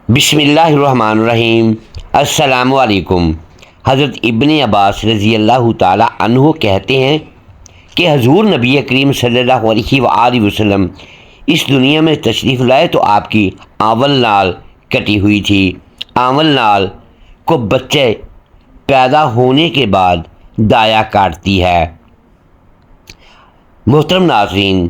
بسم اللہ الرحمن الرحیم۔ السلام علیکم۔ حضرت ابن عباس رضی اللہ تعالی عنہ کہتے ہیں کہ حضور نبی کریم صلی اللہ علیہ وآلہ وسلم اس دنیا میں تشریف لائے تو آپ کی آول نال کٹی ہوئی تھی۔ آول نال کو بچے پیدا ہونے کے بعد دایا کاٹتی ہے۔ محترم ناظرین،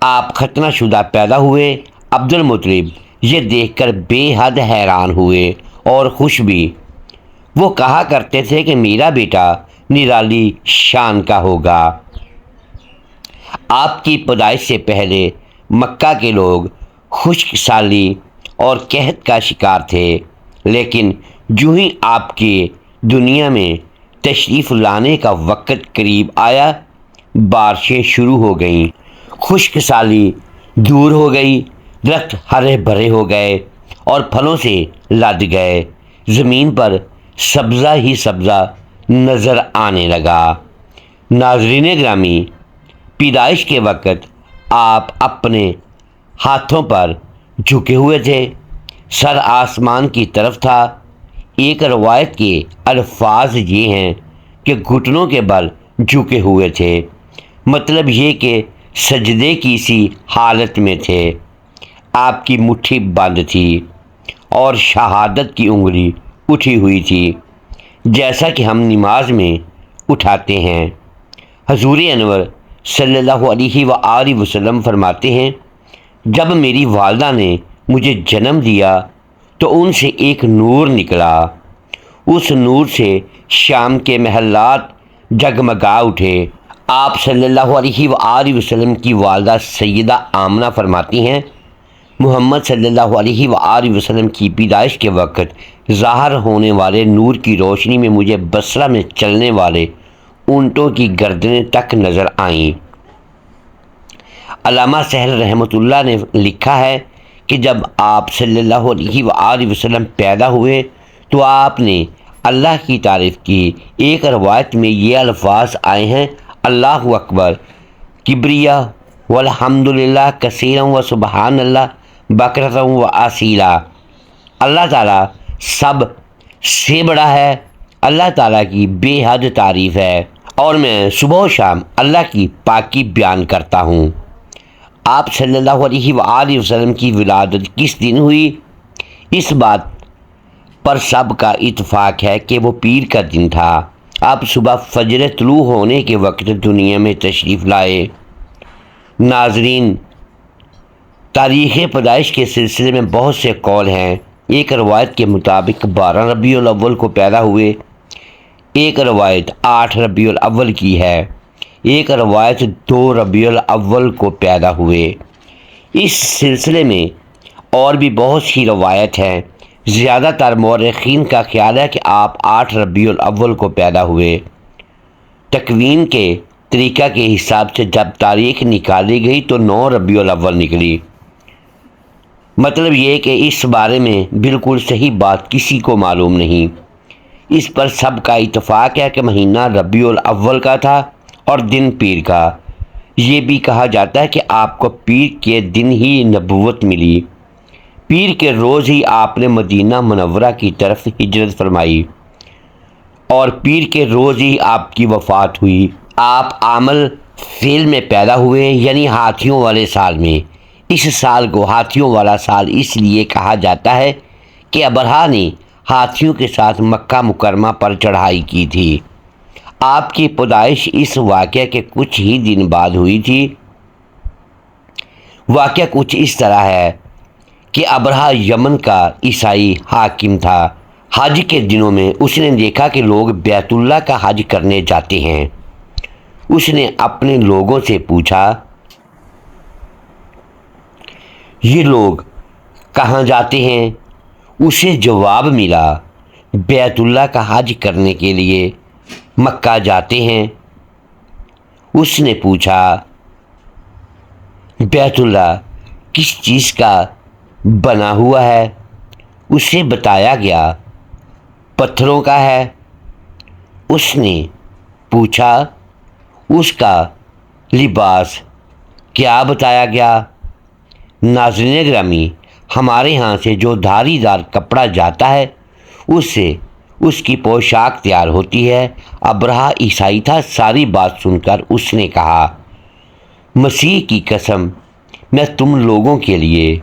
آپ ختنہ شدہ پیدا ہوئے۔ عبد المطلب یہ دیکھ کر بے حد حیران ہوئے اور خوش بھی۔ وہ کہا کرتے تھے کہ میرا بیٹا نرالی شان کا ہوگا۔ آپ کی پیدائش سے پہلے مکہ کے لوگ خشک سالی اور قحط کا شکار تھے، لیکن جو ہی آپ کے دنیا میں تشریف لانے کا وقت قریب آیا، بارشیں شروع ہو گئیں، خشک سالی دور ہو گئی، درخت ہرے بھرے ہو گئے اور پھلوں سے لد گئے، زمین پر سبزہ ہی سبزہ نظر آنے لگا۔ ناظرین گرامی، پیدائش کے وقت آپ اپنے ہاتھوں پر جھکے ہوئے تھے، سر آسمان کی طرف تھا۔ ایک روایت کے الفاظ یہ ہیں کہ گھٹنوں کے بل جھکے ہوئے تھے، مطلب یہ کہ سجدے کی سی حالت میں تھے۔ آپ کی مٹھی بند تھی اور شہادت کی انگلی اٹھی ہوئی تھی، جیسا کہ ہم نماز میں اٹھاتے ہیں۔ حضور انور صلی اللہ علیہ وآلہ وسلم فرماتے ہیں، جب میری والدہ نے مجھے جنم دیا تو ان سے ایک نور نکلا، اس نور سے شام کے محلات جگمگا اٹھے۔ آپ صلی اللہ علیہ وآلہ وسلم کی والدہ سیدہ آمنہ فرماتی ہیں، محمد صلی اللہ علیہ وآلہ وسلم کی پیدائش کے وقت ظاہر ہونے والے نور کی روشنی میں مجھے بصرہ میں چلنے والے اونٹوں کی گردنیں تک نظر آئیں۔ علامہ سہل رحمۃ اللہ نے لکھا ہے کہ جب آپ صلی اللہ علیہ وآلہ وسلم پیدا ہوئے تو آپ نے اللہ کی تعریف کی۔ ایک روایت میں یہ الفاظ آئے ہیں، اللہ اکبر کبریا والحمدللہ کثیرا و سبحان اللہ بکرۃ و اصیلا۔ اللہ تعالیٰ سب سے بڑا ہے، اللہ تعالیٰ کی بے حد تعریف ہے اور میں صبح و شام اللہ کی پاکی بیان کرتا ہوں۔ آپ صلی اللہ علیہ وآلہ وسلم کی ولادت کس دن ہوئی؟ اس بات پر سب کا اتفاق ہے کہ وہ پیر کا دن تھا۔ آپ صبح فجر طلوع ہونے کے وقت دنیا میں تشریف لائے۔ ناظرین، تاریخ پیدائش کے سلسلے میں بہت سے قول ہیں۔ ایک روایت کے مطابق 12 ربیع الاول کو پیدا ہوئے، ایک روایت 8 ربیع الاول کی ہے، ایک روایت 2 ربیع الاول کو پیدا ہوئے۔ اس سلسلے میں اور بھی بہت سی روایت ہیں۔ زیادہ تر مورخین کا خیال ہے کہ آپ 8 ربیع الاول کو پیدا ہوئے۔ تکوین کے طریقہ کے حساب سے جب تاریخ نکالی گئی تو 9 ربیع الاول نکلی۔ مطلب یہ کہ اس بارے میں بالکل صحیح بات کسی کو معلوم نہیں۔ اس پر سب کا اتفاق ہے کہ مہینہ ربیع الاول کا تھا اور دن پیر کا۔ یہ بھی کہا جاتا ہے کہ آپ کو پیر کے دن ہی نبوت ملی، پیر کے روز ہی آپ نے مدینہ منورہ کی طرف ہجرت فرمائی اور پیر کے روز ہی آپ کی وفات ہوئی۔ آپ عامل فیل میں پیدا ہوئے، یعنی ہاتھیوں والے سال میں۔ اس سال کو ہاتھیوں والا سال اس لیے کہا جاتا ہے کہ ابرہہ نے ہاتھیوں کے ساتھ مکہ مکرمہ پر چڑھائی کی تھی۔ آپ کی پیدائش اس واقعہ کے کچھ ہی دن بعد ہوئی تھی۔ واقعہ کچھ اس طرح ہے کہ ابرہہ یمن کا عیسائی حاکم تھا۔ حج کے دنوں میں اس نے دیکھا کہ لوگ بیت اللہ کا حج کرنے جاتے ہیں۔ اس نے اپنے لوگوں سے پوچھا، یہ لوگ کہاں جاتے ہیں؟ اسے جواب ملا، بیت اللہ کا حج کرنے کے لیے مکہ جاتے ہیں۔ اس نے پوچھا، بیت اللہ کس چیز کا بنا ہوا ہے؟ اسے بتایا گیا، پتھروں کا ہے۔ اس نے پوچھا، اس کا لباس کیا؟ بتایا گیا۔ ناظرین گرامی، ہمارے ہاں سے جو دھاری دار کپڑا جاتا ہے اس سے اس کی پوشاک تیار ہوتی ہے۔ ابرہہ عیسائی تھا۔ ساری بات سن کر اس نے کہا، مسیح کی قسم، میں تم لوگوں کے لیے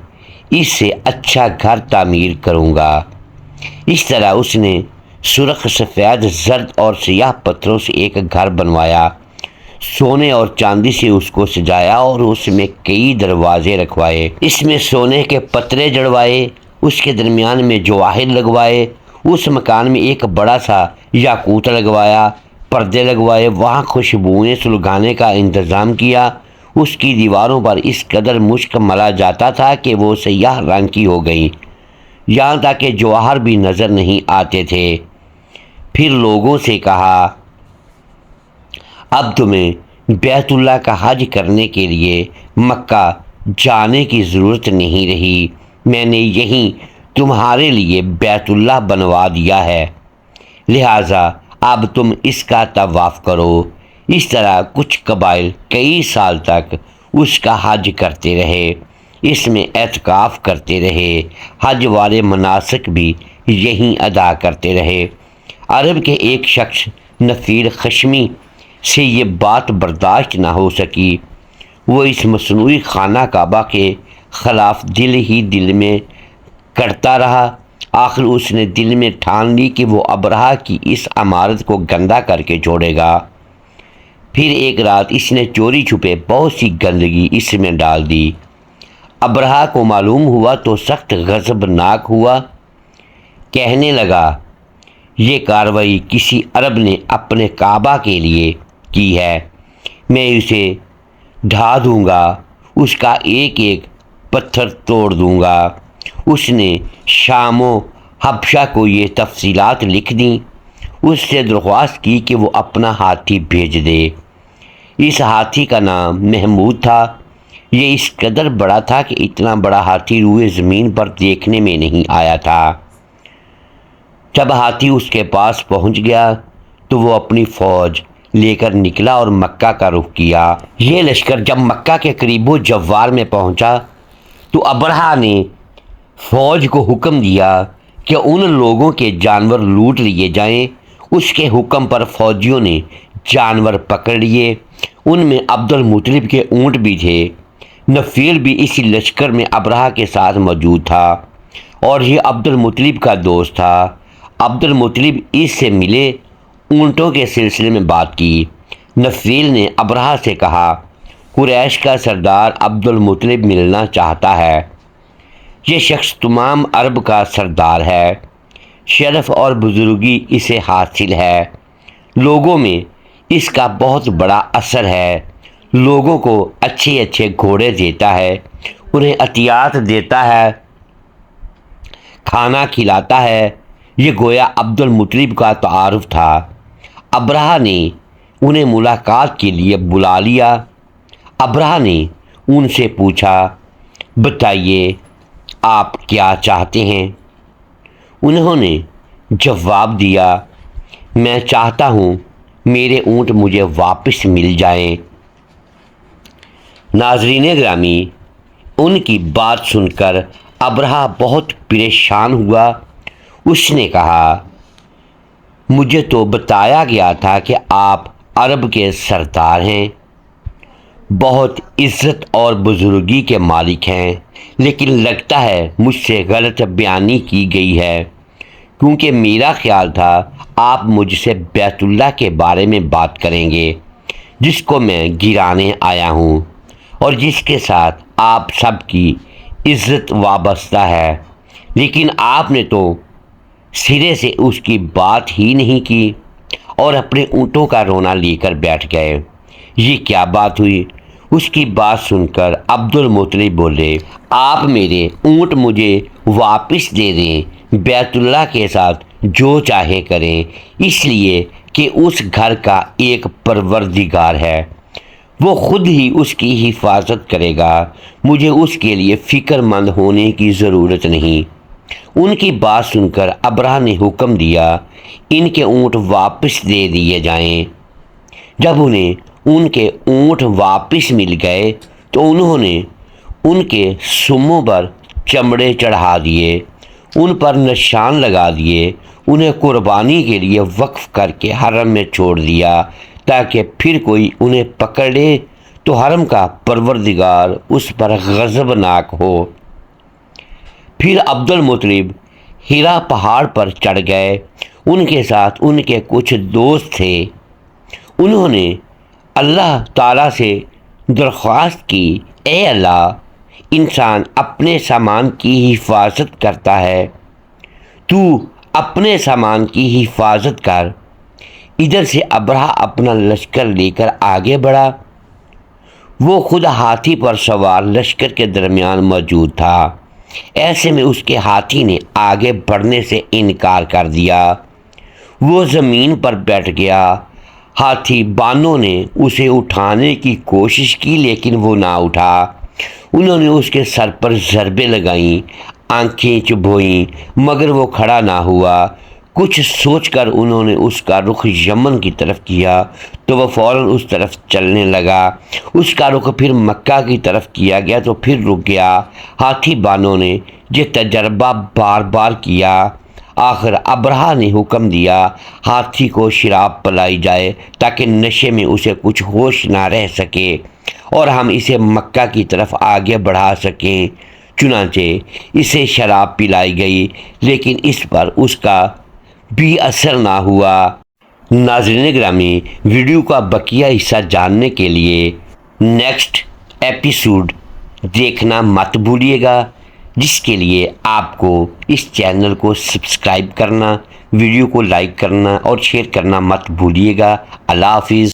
اس سے اچھا گھر تعمیر کروں گا۔ اس طرح اس نے سرخ، سفید، زرد اور سیاہ پتھروں سے ایک گھر بنوایا، سونے اور چاندی سے اس کو سجایا اور اس میں کئی دروازے رکھوائے، اس میں سونے کے پترے جڑوائے، اس کے درمیان میں جواہر لگوائے، اس مکان میں ایک بڑا سا یاقوت لگوایا، پردے لگوائے، وہاں خوشبوئیں سلگانے کا انتظام کیا۔ اس کی دیواروں پر اس قدر مشک ملا جاتا تھا کہ وہ سیاہ رنگ کی ہو گئیں، یہاں تک کہ جوہر بھی نظر نہیں آتے تھے۔ پھر لوگوں سے کہا، اب تمہیں بیت اللہ کا حج کرنے کے لیے مکہ جانے کی ضرورت نہیں رہی، میں نے یہیں تمہارے لیے بیت اللہ بنوا دیا ہے، لہٰذا اب تم اس کا طواف کرو۔ اس طرح کچھ قبائل کئی سال تک اس کا حج کرتے رہے، اس میں اعتکاف کرتے رہے، حج والے مناسک بھی یہیں ادا کرتے رہے۔ عرب کے ایک شخص نفیل خشمی سے یہ بات برداشت نہ ہو سکی، وہ اس مصنوعی خانہ کعبہ کے خلاف دل ہی دل میں کرتا رہا۔ آخر اس نے دل میں ٹھان لی کہ وہ ابرہہ کی اس عمارت کو گندہ کر کے چھوڑے گا۔ پھر ایک رات اس نے چوری چھپے بہت سی گندگی اس میں ڈال دی۔ ابرہہ کو معلوم ہوا تو سخت غضبناک ہوا، کہنے لگا، یہ کارروائی کسی عرب نے اپنے کعبہ کے لیے کی ہے، میں اسے ڈھا دوں گا، اس کا ایک ایک پتھر توڑ دوں گا۔ اس نے شام و حبشہ کو یہ تفصیلات لکھ دیں، اس سے درخواست کی کہ وہ اپنا ہاتھی بھیج دے۔ اس ہاتھی کا نام محمود تھا۔ یہ اس قدر بڑا تھا کہ اتنا بڑا ہاتھی روئے زمین پر دیکھنے میں نہیں آیا تھا۔ جب ہاتھی اس کے پاس پہنچ گیا تو وہ اپنی فوج لے کر نکلا اور مکہ کا رخ کیا۔ یہ لشکر جب مکہ کے قریب و جوار میں پہنچا تو ابرہہ نے فوج کو حکم دیا کہ ان لوگوں کے جانور لوٹ لیے جائیں۔ اس کے حکم پر فوجیوں نے جانور پکڑ لیے، ان میں عبد المطلب کے اونٹ بھی تھے۔ نفیل بھی اس لشکر میں ابرہہ کے ساتھ موجود تھا اور یہ عبد المطلب کا دوست تھا۔ عبد المطلب اس سے ملے، اونٹوں کے سلسلے میں بات کی۔ نفیل نے ابرہہ سے کہا، قریش کا سردار عبد المطلب ملنا چاہتا ہے۔ یہ شخص تمام عرب کا سردار ہے، شرف اور بزرگی اسے حاصل ہے، لوگوں میں اس کا بہت بڑا اثر ہے، لوگوں کو اچھے اچھے گھوڑے دیتا ہے، انہیں عطیات دیتا ہے، کھانا کھلاتا ہے۔ یہ گویا عبد المطلب کا تعارف تھا۔ ابرہہ نے انہیں ملاقات کے لیے بلا لیا۔ ابرہہ نے ان سے پوچھا، بتائیے آپ کیا چاہتے ہیں؟ انہوں نے جواب دیا، میں چاہتا ہوں میرے اونٹ مجھے واپس مل جائیں۔ ناظرین گرامی، ان کی بات سن کر ابرہہ بہت پریشان ہوا۔ اس نے کہا، مجھے تو بتایا گیا تھا کہ آپ عرب کے سردار ہیں، بہت عزت اور بزرگی کے مالک ہیں، لیکن لگتا ہے مجھ سے غلط بیانی کی گئی ہے، کیونکہ میرا خیال تھا آپ مجھ سے بیت اللہ کے بارے میں بات کریں گے، جس کو میں گرانے آیا ہوں اور جس کے ساتھ آپ سب کی عزت وابستہ ہے، لیکن آپ نے تو سرے سے اس کی بات ہی نہیں کی اور اپنے اونٹوں کا رونا لے کر بیٹھ گئے۔ یہ کیا بات ہوئی؟ اس کی بات سن کر عبد المطلب بولے، آپ میرے اونٹ مجھے واپس دے دیں، بیت اللہ کے ساتھ جو چاہے کریں، اس لیے کہ اس گھر کا ایک پروردگار ہے، وہ خود ہی اس کی حفاظت کرے گا، مجھے اس کے لیے فکر مند ہونے کی ضرورت نہیں۔ ان کی بات سن کر ابرہہ نے حکم دیا، ان کے اونٹ واپس دے دیے جائیں۔ جب انہیں ان کے اونٹ واپس مل گئے تو انہوں نے ان کے سموں پر چمڑے چڑھا دیے، ان پر نشان لگا دیے، انہیں قربانی کے لیے وقف کر کے حرم میں چھوڑ دیا تاکہ پھر کوئی انہیں پکڑ لے تو حرم کا پروردگار اس پر غضبناک ہو۔ پھر عبد المطلب ہیرا پہاڑ پر چڑھ گئے، ان کے ساتھ ان کے کچھ دوست تھے۔ انہوں نے اللہ تعالیٰ سے درخواست کی، اے اللہ، انسان اپنے سامان کی حفاظت کرتا ہے، تو اپنے سامان کی حفاظت کر۔ ادھر سے ابرہہ اپنا لشکر لے کر آگے بڑھا۔ وہ خود ہاتھی پر سوار لشکر کے درمیان موجود تھا۔ ایسے میں اس کے ہاتھی نے آگے بڑھنے سے انکار کر دیا۔ وہ زمین پر بیٹھ گیا۔ ہاتھی بانوں نے اسے اٹھانے کی کوشش کی لیکن وہ نہ اٹھا۔ انہوں نے اس کے سر پر ضربیں لگائیں، آنکھیں چبھوئیں، مگر وہ کھڑا نہ ہوا۔ کچھ سوچ کر انہوں نے اس کا رخ یمن کی طرف کیا تو وہ فوراً اس طرف چلنے لگا۔ اس کا رخ پھر مکہ کی طرف کیا گیا تو پھر رک گیا۔ ہاتھی بانوں نے یہ تجربہ بار بار کیا۔ آخر ابرہہ نے حکم دیا ہاتھی کو شراب پلائی جائے تاکہ نشے میں اسے کچھ ہوش نہ رہ سکے اور ہم اسے مکہ کی طرف آگے بڑھا سکیں۔ چنانچہ اسے شراب پلائی گئی لیکن اس پر اس کا بھی اثر نہ ہوا۔ ناظرین گرامی، ویڈیو کا بقیہ حصہ جاننے کے لیے نیکسٹ ایپیسوڈ دیکھنا مت بھولیے گا، جس کے لیے آپ کو اس چینل کو سبسکرائب کرنا، ویڈیو کو لائک کرنا اور شیئر کرنا مت بھولیے گا۔ اللہ حافظ۔